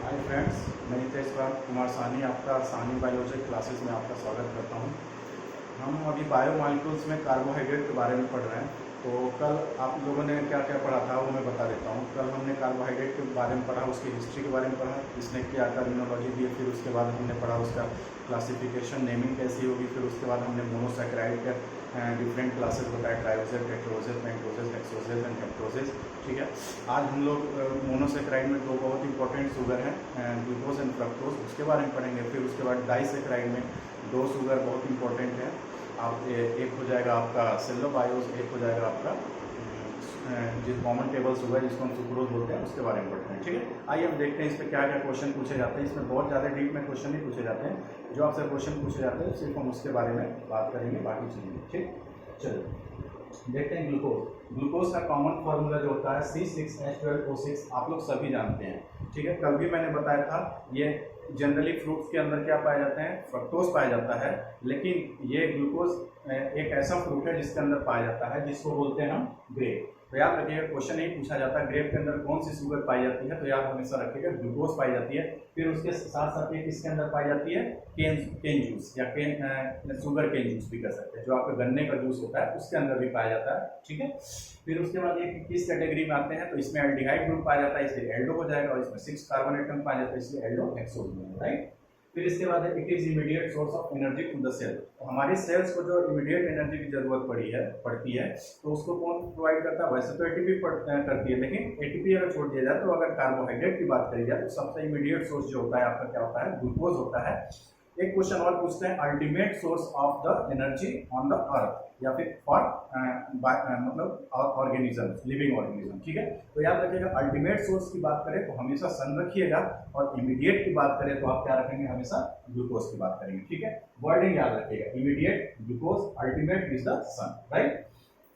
Hi friends, मैं नितेश कुमार साहनी आपका Sahni biology classes में आपका स्वागत करता हूं। हम अभी बायोमॉलिक्यूल्स में कार्बोहाइड्रेट के बारे में पढ़ रहे हैं। तो कल आप लोगों ने क्या क्या पढ़ा था वो मैं बता देता हूँ। कल हमने कार्बोहाइड्रेट के बारे में पढ़ा, उसकी हिस्ट्री के बारे में पढ़ा, इसने क्या टर्मिनोलॉजी दी, फिर उसके बाद हमने पढ़ा उसका क्लासिफिकेशन, नेमिंग कैसी होगी, फिर उसके बाद हमने मोनोसैकेराइड के डिफरेंट क्लासेस बताए, ट्राइओजेज, टेट्रोजेज, पेंटोजेज, हेक्सोजेज एंड हेप्टोजेज। ठीक है, आज हम लोग मोनोसैकेराइड में दो बहुत इंपॉर्टेंट शुगर हैं, ग्लूकोज एंड फ्रक्टोज, उसके बारे में पढ़ेंगे। फिर उसके बाद डाइसैकेराइड में दो शुगर बहुत इंपॉर्टेंट है। आप एक हो जाएगा आपका सेल्लोबायोज, एक हो जाएगा आपका जो कॉमन टेबल शुगर जिसको हम सुक्रोज बोलते हैं, उसके बारे में पढ़ते हैं। ठीक है, आइए हम देखते हैं इस पर क्या क्या क्वेश्चन पूछे जाते हैं। इसमें बहुत ज़्यादा डीप में क्वेश्चन नहीं पूछे जाते हैं, जो आपसे क्वेश्चन पूछे जाते हैं सिर्फ हम उसके बारे में बात करेंगे, बाकी चीज़ें। ठीक, चलो देखते हैं। ग्लूकोज का कॉमन फार्मूला जो होता है C6H12O6, आप लोग सभी जानते हैं। ठीक है, कल भी मैंने बताया था, ये जनरली फ्रूट्स के अंदर क्या पाए जाते हैं, फ्रक्टोज पाया जाता है। लेकिन ये ग्लूकोज एक ऐसा फ्रूट है जिसके अंदर पाया जाता है, जिसको बोलते हैं हम ग्रेप। तो याद रखिएगा, क्वेश्चन नहीं पूछा जाता ग्रेप के अंदर कौन सी शुगर पाई जाती है, तो याद हमेशा रखिएगा ग्लूकोज पाई जाती है। फिर उसके साथ साथ ये किसके अंदर पाई जाती है, केन जूस या शुगर केन जूस भी कह सकते हैं, जो आपके गन्ने का जूस होता है उसके अंदर भी पाया जाता है। ठीक है, फिर उसके बाद ये किस कैटेगरी में आते हैं, तो इसमें एल्डिहाइड ग्रुप पाया जाता है, इसलिए एल्डो हो जाएगा, और इसमें 6 कार्बन एटम पाया जाता है, इसलिए एल्डो हेक्सोज में, राइट। फिर इसके बाद it is immediate source of energy to the cell. तो हमारी सेल्स को जो इमीडिएट एनर्जी की जरूरत पड़ती है, तो उसको कौन प्रोवाइड करता है, वैसे तो एटीपी करती है, लेकिन एटीपी अगर छोड़ दिया जाए, तो अगर कार्बोहाइड्रेट की बात करी जाए, तो सबसे इमीडिएट सोर्स जो होता है आपका क्या होता है, ग्लूकोज होता है। एक क्वेश्चन और पूछते हैं, ultimate source of the energy on the earth, या फिर फॉर मतलब ऑर्गेनिज्म, लिविंग ऑर्गेनिज्म। ठीक है, तो याद रखिएगा, अल्टीमेट सोर्स की बात करें तो हमेशा सन रखिएगा, और इमीडिएट की बात करें तो आप क्या रखेंगे, हमेशा ग्लूकोज की बात करेंगे। ठीक है, वर्डिंग याद रखिएगा, immediate glucose, ultimate is the sun, right.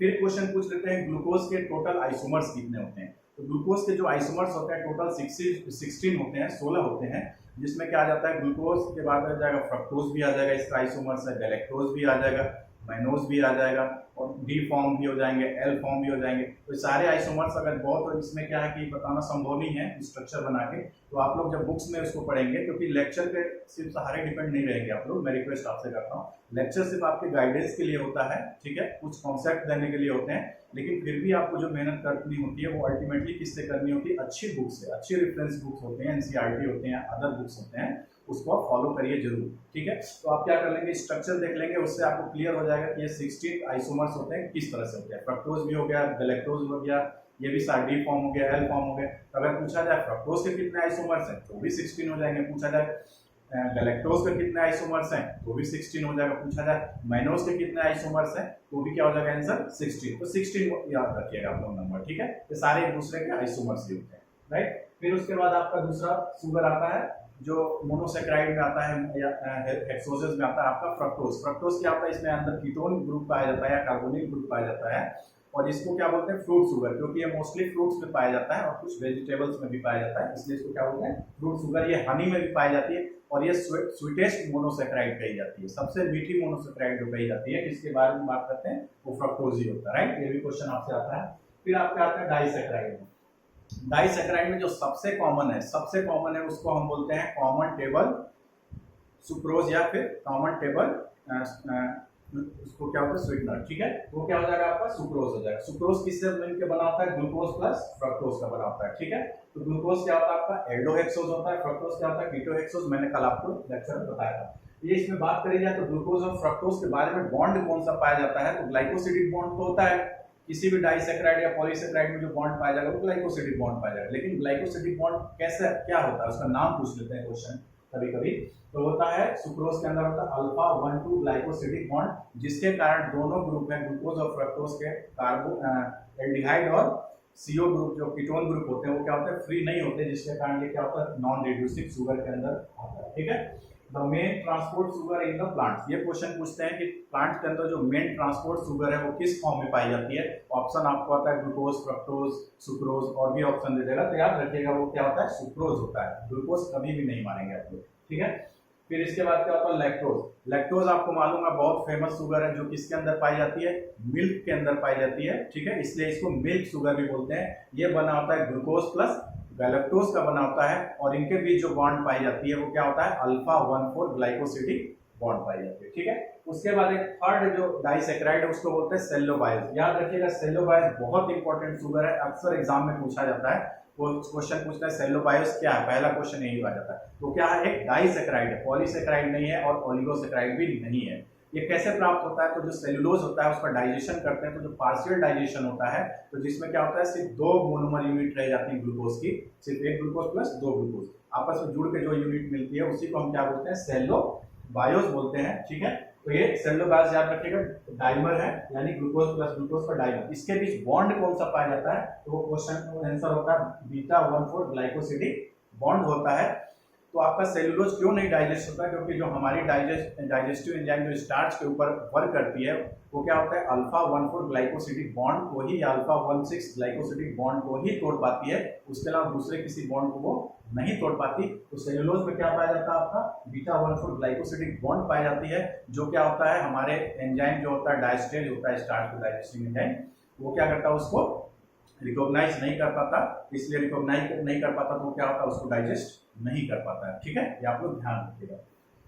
फिर क्वेश्चन पूछ लेते हैं, ग्लूकोज के टोटल आइसोमर्स कितने होते हैं। तो ग्लूकोज के जो आइसोमर्स होते हैं टोटल 16 होते हैं, 16 होते हैं, जिसमें क्या आ जाता है, ग्लूकोज के बाद आ जाएगा फ्रक्टोज भी आ जाएगा, इसका आइसोमर्स है, गैलेक्टोज भी आ जाएगा, माइनोज भी आ जाएगा, और डी फॉर्म भी हो जाएंगे, एल फॉर्म भी हो जाएंगे। तो सारे आइसोमर्स अगर बहुत, इसमें क्या है कि बताना संभव नहीं है स्ट्रक्चर बना के, तो आप लोग जब बुक्स में उसको पढ़ेंगे, क्योंकि लेक्चर पे सिर्फ सहारे डिपेंड नहीं रहेंगे आप लोग, मैं रिक्वेस्ट आपसे करता हूँ, लेक्चर सिर्फ आपके गाइडेंस के लिए होता है। ठीक है, कुछ कॉन्सेप्ट देने के लिए होते हैं, लेकिन फिर भी आपको जो मेहनत करनी होती है वो अल्टीमेटली किससे करनी होती है, अच्छी बुक से, अच्छी रेफरेंस बुक्स होते हैं, एनसीईआरटी होते हैं, अदर बुक्स होते हैं, उसको आप फॉलो करिए जरूर। ठीक है, तो आप क्या कर लेंगे, स्ट्रक्चर देख लेंगे, उससे आपको क्लियर हो जाएगा कि ये 16 आइसोमर्स होते हैं, किस तरह से होते हैं। फ्रक्टोज भी हो गया, गैलेक्टोज हो गया, ये भी डी फॉर्म हो गया, एल फॉर्म हो गया। तो अगर पूछा जाए फ्रक्टोज के कितने आइसोमर्स हैं, तो भी 16 हो जाएंगे। पूछा जाए गैलेक्टोज के कितने आइसोमर्स हैं, तो भी 16 हो जाएगा। पूछा जाए माइनोज के कितने आइसोमर्स हैं, तो भी क्या हो जाएगा आंसर 16। तो 16 याद रखिएगा आप लोग नंबर। ठीक है, ये सारे एक दूसरे के आइसोमर्स ही होते हैं, राइट। फिर उसके बाद आपका दूसरा शुगर आता है जो मोनोसैकेराइड में आता है या हेक्सोजेज में आता है, आपका फ्रक्टोज। फ्रक्टोज क्या होता है, इसमें अंदर कीटोन ग्रुप पाया जाता है या कार्बोनिल ग्रुप पाया जाता है, और इसको क्या बोलते हैं, फ्रूट शुगर, क्योंकि ये मोस्टली फ्रूट्स में पाया जाता है और कुछ वेजिटेबल्स में भी पाया जाता है, इसलिए इसको क्या बोलते हैं, फ्रूट शुगर। ये हनी में भी पाई जाती है, और ये स्वीटेस्ट मोनोसैकेराइड कही जाती है, सबसे मीठी मोनोसैकेराइड जो कही जाती है, जिसके बारे में बात करते हैं, वो फ्रक्टोज ही होता है, राइट। ये भी क्वेश्चन आपसे आता है। फिर आपका आता है डाइसैकेराइड। डाइसैकेराइड में जो सबसे कॉमन है उसको हम बोलते हैं कॉमन टेबल सुक्रोज, या फिर कॉमन टेबल उसको क्या होता है, स्वीटनर। ठीक है, वो क्या हो जाएगा आपका, सुक्रोज हो जाएगा। सुक्रोज किससे मिलकर बना होता है, ग्लूकोज प्लस फ्रक्टोज का बना होता है। ठीक है, तो ग्लूकोज क्या होता है आपका एल्डोहेक्सोज होता है, फ्रक्टोज क्या होता है कीटोहेक्सोज, मैंने कल आपको लेक्चर में बताया था। ये इसमें बात करी जाए तो ग्लूकोज और फ्रक्टोज के बारे में बॉन्ड कौन सा पाया जाता है, तो ग्लाइकोसिडिक बॉन्ड तो होता है, किसी भी डाइसैकेराइड या पॉलीसैकेराइड में जो बॉन्ड पाया जाएगा वो ग्लाइकोसिडिक बॉन्ड पाया जाएगा। लेकिन ग्लाइकोसिडिक बॉन्ड कैसे, क्या होता है, उसका नाम पूछ लेते हैं क्वेश्चन कभी कभी। तो होता है सुक्रोज के अंदर होता है अल्फा 1,2 ग्लाइकोसिडिक बॉन्ड, जिसके कारण दोनों ग्रुप है ग्लूकोज और फ्रक्टोज के, एल्डिहाइड और CO ग्रुप जो कीटोन ग्रुप होते हैं, वो क्या होते हैं, फ्री नहीं होते, जिसके कारण ये क्या होता है, नॉन रिड्यूसिंग शुगर के अंदर आता है। ठीक है, the main transport sugar in the plants. ये क्वेश्चन पूछते हैं कि प्लांट के अंदर जो मेन ट्रांसपोर्ट शुगर है वो किस फॉर्म में पाई जाती है। ऑप्शन आपको आता है ग्लूकोज, फ्रक्टोज, सुक्रोज, और भी ऑप्शन दे देगा, तो याद रखिएगा वो क्या होता है, सुक्रोज होता है, ग्लूकोज कभी भी नहीं मानेंगे आप लोग। ठीक है, फिर इसके बाद क्या होता है, लैक्टोज। लैक्टोज आपको मालूम है बहुत फेमस शुगर है, जो किसके अंदर पाई जाती है, मिल्क के अंदर पाई जाती है। ठीक है, इसलिए इसको मिल्क शुगर भी बोलते हैं। ये बना होता है ग्लूकोज प्लस गैलेक्टोज का बना होता है और इनके बीच जो बॉन्ड पाई जाती है वो क्या होता है, अल्फा 1,4 ग्लाइकोसिडिक बॉन्ड पाई जाती है। ठीक है, उसके बाद एक थर्ड जो डाइसैकेराइड है उसको बोलते हैं सेल्लोबायोस। याद रखिएगा सेल्लोबायोस बहुत इंपॉर्टेंट शुगर है, अक्सर एग्जाम में पूछा जाता है। वो क्वेश्चन पूछता है सेल्लोबायोस क्या है, पहला क्वेश्चन यही आ जाता है। तो क्या है, एक डाइसैकेराइड है, पॉलीसैकेराइड नहीं है और ओलिगोसैकेराइड भी नहीं है। ये कैसे प्राप्त होता है, तो जो सेलुलोज होता है उसका डाइजेशन करते हैं तो जो पार्शियल डाइजेशन होता है, तो जिसमें क्या होता है सिर्फ 2 मोनोमर यूनिट रह जाती है ग्लूकोज की, सिर्फ एक ग्लूकोज प्लस 2 ग्लूकोज आपस में जुड़ के जो यूनिट मिलती है उसी को हम क्या बोलते हैं, सेल्लोबायोस बोलते हैं। ठीक है, तो ये सेल्लोबायोस याद रखिएगा डाइमर है, यानी ग्लूकोज प्लस ग्लूकोज का डाइमर। इसके बीच बॉन्ड कौन सा पाया जाता है, तो वो क्वेश्चन आंसर होता है बीटा 1,4 ग्लाइकोसिडिक बॉन्ड होता है। तो आपका सेलुलोज क्यों नहीं डाइजेस्ट होता है, क्योंकि जो हमारी डाइजेस्टिव एंजाइम जो स्टार्च के ऊपर वर्क करती है वो क्या होता है, अल्फा 1,4 ग्लाइकोसिडिक बॉन्ड को ही, अल्फा 1,6 ग्लाइकोसिडिक बॉन्ड को ही तोड़ पाती है, उसके अलावा दूसरे किसी बॉन्ड को वो नहीं तोड़ पाती। तो सेलुलोज में क्या पाया जाता है, आपका बीटा 1,4 ग्लाइकोसिडिक बॉन्ड पाई जाती है, जो क्या होता है हमारे एंजाइम जो होता है डायस्टेज होता है स्टार्च का डाइजेस्टिव एंजाइम, वो क्या करता है उसको रिकॉग्नाइज नहीं कर पाता, इसलिए रिकॉग्नाइज नहीं कर पाता तो क्या होता है उसको डाइजेस्ट नहीं कर पाता है। ठीक है, ये आप लोग ध्यान रखिएगा।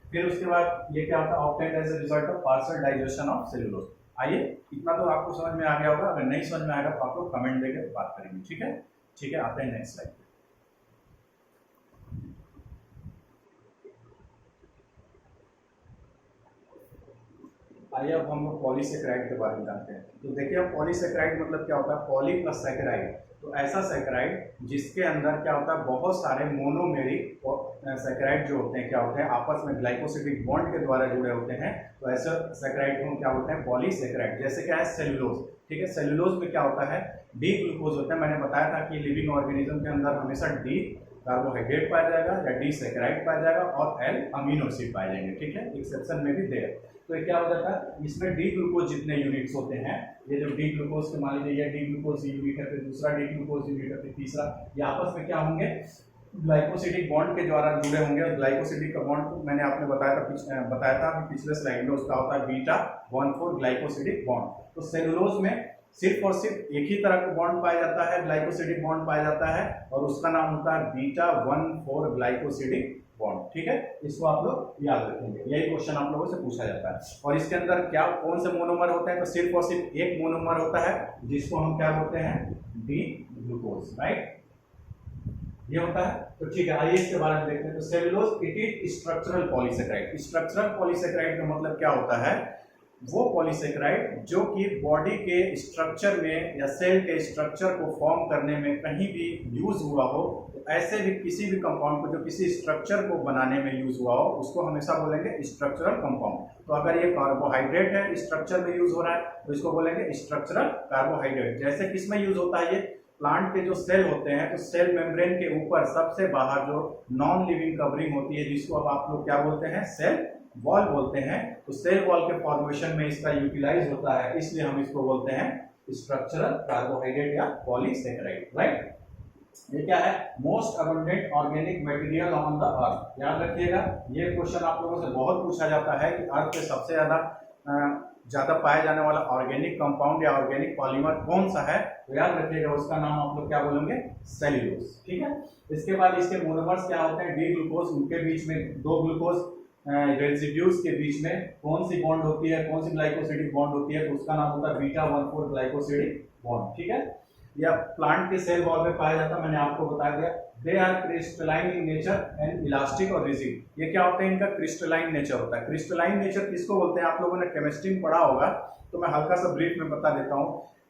फिर उसके बाद ये क्या होता है, obtained as a result of partial digestion of cellulose. आइए इतना तो आपको समझ में आ गया होगा, अगर नहीं समझ में आएगा तो आप लोग कमेंट देकर बात करेंगे। ठीक है, ठीक है, आते हैं नेक्स्ट स्लाइड। आइए अब हम लोग पॉलीसेकेराइड के बारे में जानते हैं। तो देखिए अब पॉलीसेकेराइड मतलब क्या होता है, पॉली प्लस सेकेराइड, तो ऐसा सेकेराइड जिसके अंदर क्या होता है बहुत सारे मोनोमेरिक सेकेराइड जो होते हैं क्या होते हैं आपस में ग्लाइकोसिडिक बॉन्ड के द्वारा जुड़े होते हैं, तो ऐसे सेकेराइड को क्या बोलते हैं, पॉलीसेकेराइड। जैसे क्या है सेलुलोज, ठीक है, सेलुलोज में क्या होता है डी ग्लूकोज होता है। मैंने बताया था कि लिविंग ऑर्गेनिज्म के अंदर हमेशा डी कार्बोहाइड्रेट पाया जाएगा या डी सेकेराइड पाया जाएगा और एल अमीनो एसिड पाए जाएंगे। ठीक है, एक्सेप्शन में भी देयर। तो ये क्या हो जाता है, इसमें डी ग्लूकोज जितने यूनिट्स होते हैं, ये जो डी ग्लूकोज के मान लीजिए ये डी ग्लूकोज यूनिट है, फिर दूसरा डी ग्लूकोज यूनिट है, फिर तीसरा, ये आपस में क्या होंगे ग्लाइकोसिडिक बॉन्ड के द्वारा जुड़े होंगे। ग्लाइकोसिडिक का बॉन्ड मैंने आपने बताया था कि पिछले स्लाइड में उसका होता है बीटा 1,4 ग्लाइकोसिडिक बॉन्ड। तो सेलुलोज में सिर्फ और सिर्फ एक ही तरह का बॉन्ड पाया जाता है, ग्लाइकोसिडिक बॉन्ड पाया जाता है और उसका नाम होता है बीटा 1,4 ग्लाइकोसिडिक बॉन्ड। ठीक है, इसको आप लोग याद रखेंगे, यही क्वेश्चन आप लोगों से पूछा जाता है। और इसके अंदर क्या कौन से मोनोमर होते हैं, तो सिर्फ और सिर्फ एक मोनोमर होता है जिसको हम क्या बोलते हैं, डी ग्लूकोज, राइट, ये होता है। तो ठीक है, आइए इसके बारे में देखते हैं। तो cellulose it is structural polysaccharide. Structural polysaccharide का मतलब क्या होता है, वो पॉलीसेकेराइड जो कि बॉडी के स्ट्रक्चर में या सेल के स्ट्रक्चर को फॉर्म करने में कहीं भी यूज हुआ हो, तो ऐसे भी किसी भी कंपाउंड को जो किसी स्ट्रक्चर को बनाने में यूज हुआ हो उसको हमेशा बोलेंगे स्ट्रक्चरल कंपाउंड। तो अगर ये कार्बोहाइड्रेट है स्ट्रक्चर में यूज हो रहा है तो इसको बोलेंगे स्ट्रक्चरल कार्बोहाइड्रेट। जैसे किसमें यूज होता है, ये प्लांट के जो सेल होते हैं तो सेल मेम्ब्रेन के ऊपर सबसे बाहर जो नॉन लिविंग कवरिंग होती है जिसको अब आप लोग क्या बोलते हैं, सेल वॉल बोलते हैं। तो सेल वॉल के फॉर्मेशन में इसका यूटिलाइज होता है, इसलिए हम इसको बोलते हैं स्ट्रक्चरल कार्बोहाइड्रेट या पॉलीसेकेराइड, राइट। ये क्या है, most abundant organic material on the earth. याद रखिएगा ये क्वेश्चन आप लोगों से बहुत पूछा जाता है कि अर्थ पे सबसे ज्यादा पाया जाने वाला ऑर्गेनिक कंपाउंड या ऑर्गेनिक पॉलीमर कौन सा है, तो याद रखिएगा उसका नाम आप लोग क्या बोलेंगे, सेल्यूलोज। ठीक है, इसके बाद इसके मोनोमर्स क्या होते हैं, डी ग्लूकोज, उनके बीच में दो ग्लूकोज रेसिड्यूज के बीच में कौन सी बॉन्ड होती है, कौन सी ग्लाइकोसिडिक बॉन्ड होती है, तो उसका नाम होता है बीटा 1,4 ग्लाइकोसिडिक बॉन्ड। ठीक है, या प्लांट के सेल वॉल में पाया जाता है, मैंने आपको बता दिया। They are crystalline in nature and elastic और रिजिड। ये क्या होता है, इनका क्रिस्टलाइन नेचर होता है। क्रिस्टलाइन नेचर किसको बोलते हैं, आप लोगों ने केमिस्ट्री में पढ़ा होगा, तो मैं हल्का सा ब्रीफ में बता देता हूँ।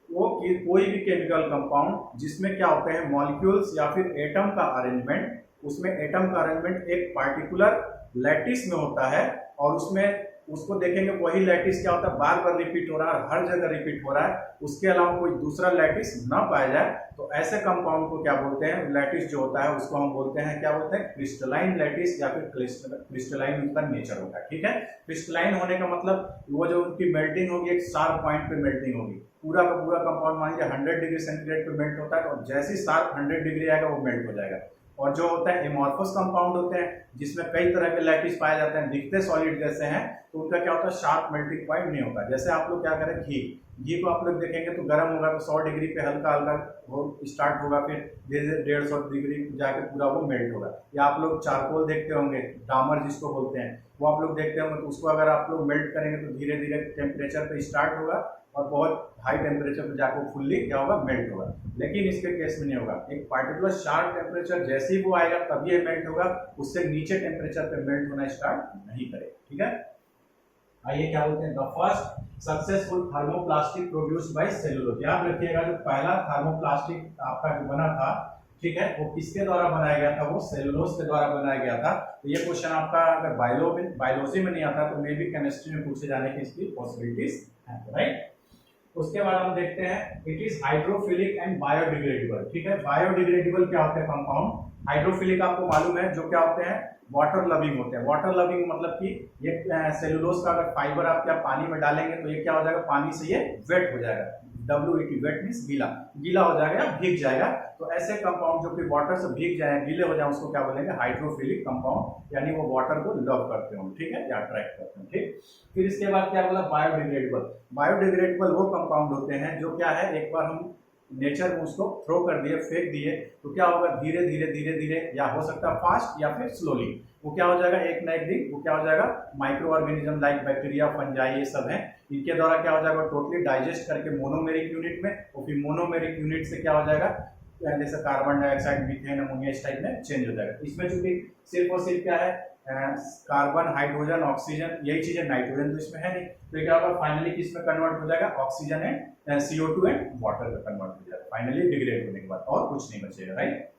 वो कोई भी केमिकल कंपाउंड जिसमें क्या होते हैं मॉलिक्यूल्स या फिर एटम का अरेंजमेंट, उसमें एटम का अरेंजमेंट एक पार्टिकुलर लैटिस में होता है और उसमें उसको देखेंगे वही लैटिस क्या होता है बार बार रिपीट हो रहा है, हर जगह रिपीट हो रहा है, उसके अलावा कोई दूसरा लैटिस ना पाया जाए, तो ऐसे कंपाउंड को क्या बोलते हैं, लैटिस जो होता है उसको हम बोलते हैं क्या बोलते हैं, क्रिस्टलाइन लैटिस या फिर क्रिस्टलाइन उनका नेचर होता है। ठीक है, क्रिस्टलाइन होने का मतलब वो जो उनकी मेल्टिंग होगी एक शार्प पॉइंट पे मेल्टिंग होगी। पूरा का पूरा कंपाउंड मान लीजिए 100 डिग्री सेंटीग्रेड पे मेल्ट होता है, और जैसे ही शार्प 100 डिग्री आएगा वो मेल्ट हो जाएगा। और जो होता है एमॉर्फस कंपाउंड होते हैं जिसमें कई तरह के लैटिस पाए जाते हैं, दिखते सॉलिड जैसे हैं, तो उनका क्या होता है, शार्प मेल्टिंग पॉइंट नहीं होता। जैसे आप लोग क्या करें, घी को आप लोग देखेंगे तो गर्म होगा तो 100 डिग्री पे हल्का हल्का वो स्टार्ट होगा, फिर धीरे धीरे 150 डिग्री जाकर पूरा वो मेल्ट होगा। या आप लोग चारकोल देखते होंगे, डामर जिसको बोलते हैं, वो आप लोग देखते होंगे, तो उसको अगर आप लोग मेल्ट करेंगे तो धीरे धीरे टेम्परेचर पे स्टार्ट होगा और बहुत हाई टेम्परेचर पे जाकर फुल्ली क्या होगा, मेल्ट होगा। लेकिन इसके केस में नहीं होगा, एक पार्टिकुलर शार्प टेम्परेचर जैसे ही वो आएगा तभी ये मेल्ट होगा, उससे नीचे टेम्परेचर पे मेल्ट होना स्टार्ट नहीं करेगा। ठीक है, आइए क्या बोलते हैं, the first successful thermoplastic produced by cellulose. याद रखिएगा जो पहला थर्मोप्लास्टिक आपका जो बना था, ठीक है, वो किसके द्वारा बनाया गया था, वो सेलुलोज के द्वारा बनाया गया था। तो ये क्वेश्चन आपका अगर बायोलॉजी में नहीं आता तो मे भी केमिस्ट्री में पूछे जाने की इसकी पॉसिबिलिटीज है, राइट। उसके बाद हम देखते हैं it is hydrophilic and biodegradable. ठीक है, बायोडिग्रेडेबल क्या होते हैं कंपाउंड, हाइड्रोफिलिक आपको मालूम है जो क्या होते हैं, वाटर लविंग होते हैं। वाटर लविंग मतलब कि ये सेलुलोज का अगर फाइबर आप क्या पानी में डालेंगे तो ये क्या हो जाएगा, पानी से ये वेट हो जाएगा, WET वेट मींस गीला, गीला हो जाएगा, भीग जाएगा। तो ऐसे कंपाउंड जो कि वाटर से भीग जाए, गीले हो जाए, उसको क्या बोलेंगे, हाइड्रोफिलिक कंपाउंड, यानी वो वाटर को लव करते हो, ठीक है, या अट्रैक्ट करते हैं। ठीक, फिर इसके बाद क्या बोला, बायोडिग्रेडेबल। बायोडिग्रेडेबल वो कंपाउंड होते हैं जो क्या है, एक बार हम नेचर में उसको थ्रो कर दिए, फेंक दिए, तो क्या होगा, धीरे धीरे धीरे धीरे, या हो सकता है फास्ट या फिर स्लोली, वो क्या हो जाएगा, एक ना एक दिन वो क्या हो जाएगा, micro organism like bacteria, fungi, ये सब है, इनके द्वारा क्या हो जाएगा, टोटली डाइजेस्ट करके मोनोमेरिक यूनिट में, और फिर मोनोमेरिक यूनिट से क्या हो जाएगा, जैसे कार्बन डाइऑक्साइड, मीथेन, अमोनिया, इस टाइप में चेंज हो जाएगा। इसमें चूंकि सिर्फ और सिर्फ क्या है, कार्बन, हाइड्रोजन, ऑक्सीजन, यही चीजें, नाइट्रोजन तो इसमें है नहीं, तो क्या होगा, फाइनली किस में कन्वर्ट हो जाएगा, oxygen and CO2 and water में कन्वर्ट हो जाएगा, फाइनली डिग्रेड होने के बाद, और कुछ नहीं बचेगा, राइट।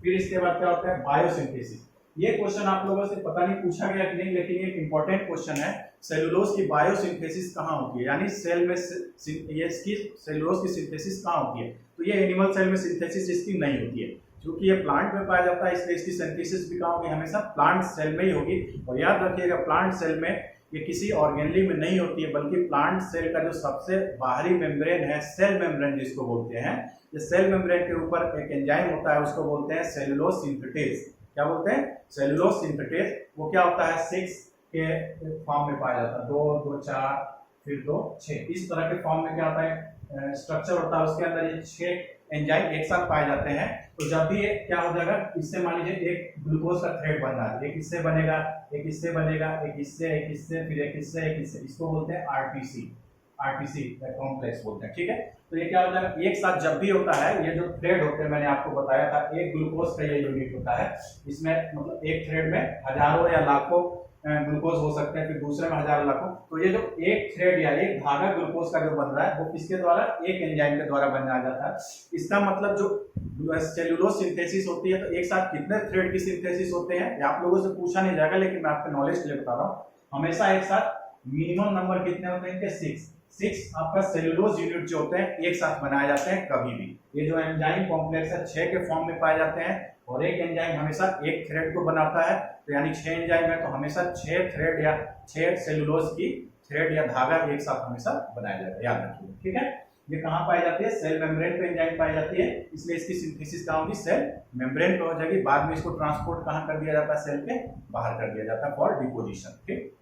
फिर इसके बाद क्या होता है, बायोसिंथेसिस। ये क्वेश्चन आप लोगों से पता नहीं पूछा गया कि नहीं, लेकिन ये इंपॉर्टेंट क्वेश्चन है। सेलुलोज की बायोसिंथेसिस कहाँ होती है, यानी सेल में ये इसकी सेलुलोज की सिंथेसिस कहाँ होती है, तो ये एनिमल सेल में सिंथेसिस इसकी नहीं होती है, क्योंकि ये प्लांट में पाया जाता है, इसलिए इसकी सिंथेसिस भी कहाँ होगी, हमेशा प्लांट सेल में ही होगी। और याद रखिएगा, प्लांट सेल में ये किसी ऑर्गेनली में नहीं होती है, बल्कि प्लांट सेल का जो सबसे बाहरी मेम्ब्रेन है, सेल मेम्ब्रेन जिसको बोलते हैं, ये सेल मेम्ब्रेन के ऊपर एक एंजाइम होता है, उसको बोलते हैं सेलुलोज सिंथेटेज। क्या बोलते हैं, सेलुलोज सिंथेटेज। वो क्या होता है, 6 के फॉर्म में पाया जाता है, 2, 2, 4, फिर 2, 6, इस तरह के फॉर्म में क्या होता है, स्ट्रक्चर होता है, उसके अंदर ये 6 एंजाइम एक साथ पाए जाते हैं। तो जब भी ये क्या हो जाएगा, इससे मान लीजिए एक ग्लूकोज का थ्रेड बन रहा है, एक इससे बनेगा, एक इससे बनेगा, एक इससे, एक इससे, फिर एक इससे, एक इससे, इसको बोलते हैं आरटीसी कॉम्प्लेक्स बोलते हैं। ठीक है, तो ये क्या हो जाएगा, एक साथ जब भी होता है, ये जो थ्रेड होते हैं, मैंने आपको बताया था, एक ग्लूकोज का ये यूनिट होता है, इसमें मतलब एक थ्रेड में हजारों या लाखों ग्लूकोज हो सकते हैं, फिर दूसरे में हजारों लाखों। तो ये जो एक थ्रेड या एक धागा ग्लूकोज का जो बन रहा है, वो किसके द्वारा, एक एंजाइम के द्वारा बनाया जाता है। इसका मतलब जो सेलुलोज सिंथेसिस होती है, तो एक साथ कितने थ्रेड की सिंथेसिस होते हैं, आप लोगों से पूछा नहीं जाएगा, लेकिन मैं आपके नॉलेज के लिए बता रहा हूँ, हमेशा एक साथ मिनिमम नंबर कितने होते हैं, 6 आपका सेलुलोज यूनिट जो होते हैं एक साथ बनाए जाते हैं कभी भी। ये जो एंजाइम कॉम्प्लेक्स है 6 के फॉर्म में पाए जाते हैं, और एक एंजाइम हमेशा एक थ्रेड को बनाता है, तो यानी 6 एंजाइम है, तो हमेशा 6 थ्रेड या 6 सेलुलोज की थ्रेड या धागा एक साथ हमेशा बनाया जाता है, याद रखिए। ठीक है, ये कहाँ पाई जाती है, सेल मेम्ब्रेन पे एंजाइम पाई जाती है, इसलिए इसकी सिंथेसिस कहाँ होगी, सेल मेम्ब्रेन पे हो जाएगी। बाद में इसको ट्रांसपोर्ट कहाँ कर दिया जाता है, सेल के बाहर कर दिया जाता है फॉर डिपोजिशन। ठीक,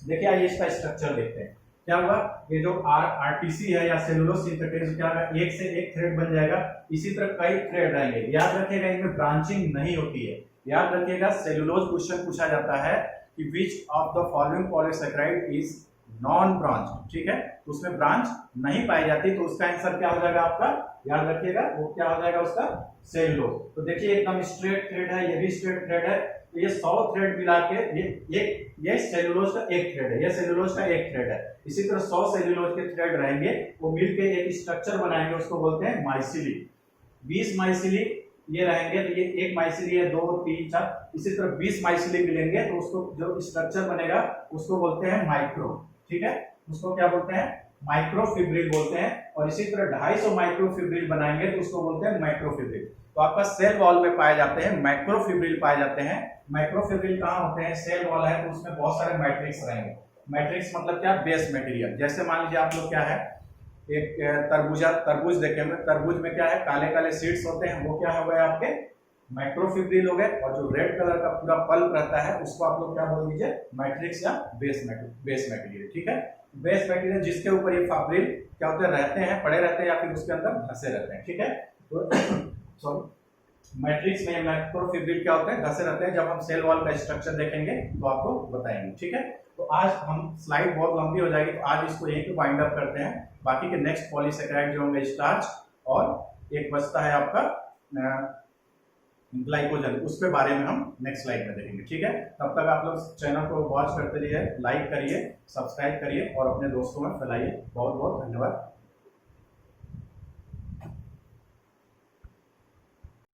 देखिए आइए इसका स्ट्रक्चर देखते हैं। क्या होगा, ये जो आरटीसी है या सेलुलोज सिंथेटेज, क्या होगा, एक से एक थ्रेड बन जाएगा, इसी तरह कई थ्रेड रहेंगे। याद रखिएगा, इनमें ब्रांचिंग नहीं होती है। याद रखिएगा, सेलुलोज क्वेश्चन पूछा जाता है कि which of the following polysaccharide is non branch, ठीक है, तो उसमें ब्रांच नहीं पाई जाती, तो उसका आंसर क्या हो जाएगा आपका, याद रखिएगा, वो क्या हो जाएगा उसका, सेलुलोज। तो देखिए एकदम स्ट्रेट थ्रेड है, ये भी स्ट्रेट थ्रेड है, तो ये 100 थ्रेड मिला के ये सेलुलोज का एक थ्रेड है, ये सेलुलोज का एक थ्रेड है। इसी तरह 100 सेलुलोज के थ्रेड रहेंगे, वो मिलके एक स्ट्रक्चर बनाएंगे, उसको बोलते हैं माइसिली। 20 माइसिली ये रहेंगे, तो ये एक माइसिली है, 2, 3, 4, इसी तरह 20 माइसिली मिलेंगे, तो उसको जो स्ट्रक्चर बनेगा उसको बोलते हैं माइक्रो। ठीक है, उसको क्या बोलते हैं, माइक्रोफिब्रिल बोलते हैं। और इसी तरह 250 माइक्रोफिब्रिल बनाएंगे तो उसको बोलते हैं मैक्रोफिब्रिल। तो आपका सेल वॉल में पाए जाते हैं मैक्रोफिब्रिल पाए जाते हैं। मैक्रोफिब्रिल कहाँ होते हैं, सेल वॉल है तो उसमें बहुत सारे मैट्रिक्स रहेंगे। मैट्रिक्स मतलब क्या, बेस मटेरियल। जैसे मान लीजिए आप लोग क्या है, एक तरबूज देखेंगे, तरबूज में क्या है, काले काले सीड्स होते हैं, वो क्या हो गए आपके माइक्रोफिब्रिल हो गए, और जो रेड कलर का पूरा पल्प रहता है उसको आप लोग क्या बोल दीजिए, मैट्रिक्स या बेस मटेरियल। ठीक है, बेस मटेरियल जिसके ऊपर ये फाब्रिल क्या होते हैं, रहते हैं, पड़े रहते हैं या फिर उसके अंदर धसे रहते हैं। ठीक है, तो सॉरी, मैट्रिक्स में माइक्रोफिब्रिल क्या होते हैं, धसे रहते हैं। जब हम सेल वॉल का स्ट्रक्चर देखेंगे तो आपको बताएंगे। ठीक है, तो आज हम स्लाइड बहुत लंबी हो जाएगी, तो आज इसको यहीं पे वाइंड अप करते हैं। बाकी के नेक्स्ट पॉलीसेकेराइड जो होंगे स्टार्च, और एक बचता है आपका ग्लाइकोजन, उसके बारे में हम नेक्स्ट स्लाइड में देखेंगे। ठीक है, तब तक आप लोग चैनल को वॉच करते रहिए, लाइक करिए, सब्सक्राइब करिए और अपने दोस्तों में फैलाइए। बहुत बहुत धन्यवाद।